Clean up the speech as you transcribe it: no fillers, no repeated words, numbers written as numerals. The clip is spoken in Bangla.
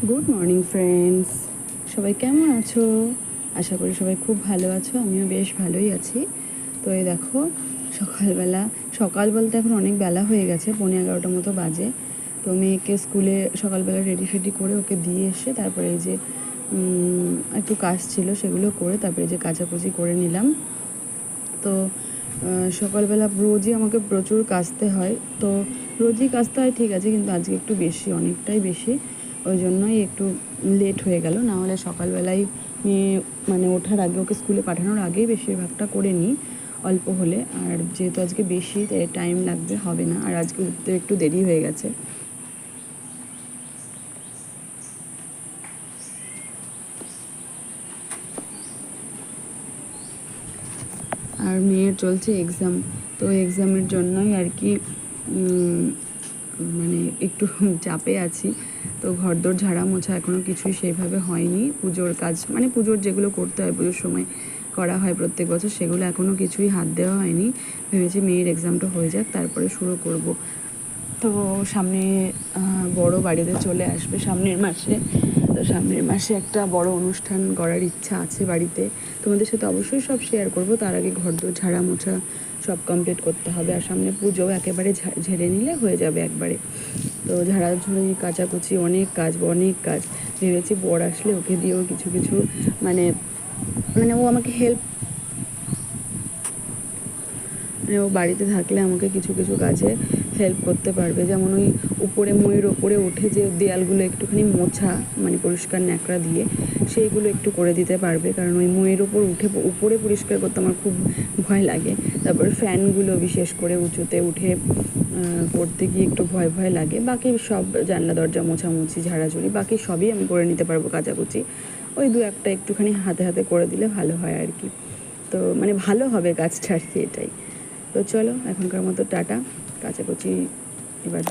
গুড মর্নিং ফ্রেন্ডস, সবাই কেমন আছো? আশা করি সবাই খুব ভালো আছো। আমিও বেশ ভালোই আছি। তো এই দেখো, সকালবেলা, সকাল বলতে এখন অনেক বেলা হয়ে গেছে, 11:30 মতো বাজে। তো মেয়েকে স্কুলে সকালবেলা রেডি ফেডি করে ওকে দিয়ে এসে তারপরে এই যে একটু কাজ ছিল সেগুলো করে তারপরে যে কাচাকুচি করে নিলাম। তো সকালবেলা রোজই আমাকে প্রচুর কাচতে হয়, তো রোজই কাচতে হয় ঠিক আছে, কিন্তু আজকে একটু বেশি, অনেকটাই বেশি, ওই জন্যই একটু লেট হয়ে গেল। না হলে সকালবেলায় মেয়ে মানে ওঠার আগে, ওকে স্কুলে পাঠানোর আগেই বেশিরভাগটা করে নিই অল্প হলে। আর যেহেতু আজকে বেশি, তাই টাইম লাগবে, হবে না। আর আজকে উঠতে একটু দেরি হয়ে গেছে। আর মেয়ের চলছে এক্সাম, তো এক্সামের জন্যই আর কি মানে একটু চাপে আছি। তো ঘরদোর ঝাড়া মোছা এখনও কিছুই সেইভাবে হয়নি। পুজোর কাজ মানে পুজোর যেগুলো করতে হয়, পুজোর সময় করা হয় প্রত্যেক বছর, সেগুলো এখনও কিছুই হাত দেওয়া হয়নি। ভেবেছি মেয়ের এক্সামটা হয়ে যাক, তারপরে শুরু করব। তো সামনে বড় বাড়িতে চলে আসবে সামনের মাসে। তো সামনের মাসে একটা বড় অনুষ্ঠান করার ইচ্ছা আছে বাড়িতে। তোমাদের সাথে অবশ্যই সব শেয়ার করব। তার আগে ঘরদোর ঝাড়া মোছা সব কমপ্লিট করতে হবে। আর সামনে পুজো, একেবারে ঝেড়ে নিলে হয়ে যাবে একবারে। তো ঝাড়াঝুড়ি, কাচাকুচি, অনেক কাজ, অনেক কাজ। ভেবেছি বর আসলে ওকে দিয়েও কিছু কিছু মানে মানে ও আমাকে হেল্প, মানে ও বাড়িতে থাকলে আমাকে কিছু কিছু কাজে হেল্প করতে পারবে। যেমন ওই উপরে, ময়ের ওপরে উঠে যে দেয়ালগুলো একটুখানি মোছা, মানে পরিষ্কার ন্যাকড়া দিয়ে, সেইগুলো একটু করে দিতে পারবে। কারণ ওই ময়ের ওপর উঠে উপরে পরিষ্কার করতে আমার খুব ভয় লাগে। তারপর ফ্যানগুলো বিশেষ করে উঁচুতে উঠে করতে গিয়ে একটু ভয় ভয় লাগে। বাকি সব জানলা দরজা মোছামুছি, ঝাড়াঝুড়ি, বাকি সবই আমি করে নিতে পারবো। কাচাকুচি ওই দু একটা একটুখানি হাতে হাতে করে দিলে ভালো হয় আর কি। তো মানে ভালো হবে কাজটা আর কি, এটাই। তো চলো, এখনকার মতো টাটা। কাচাকুচি এবার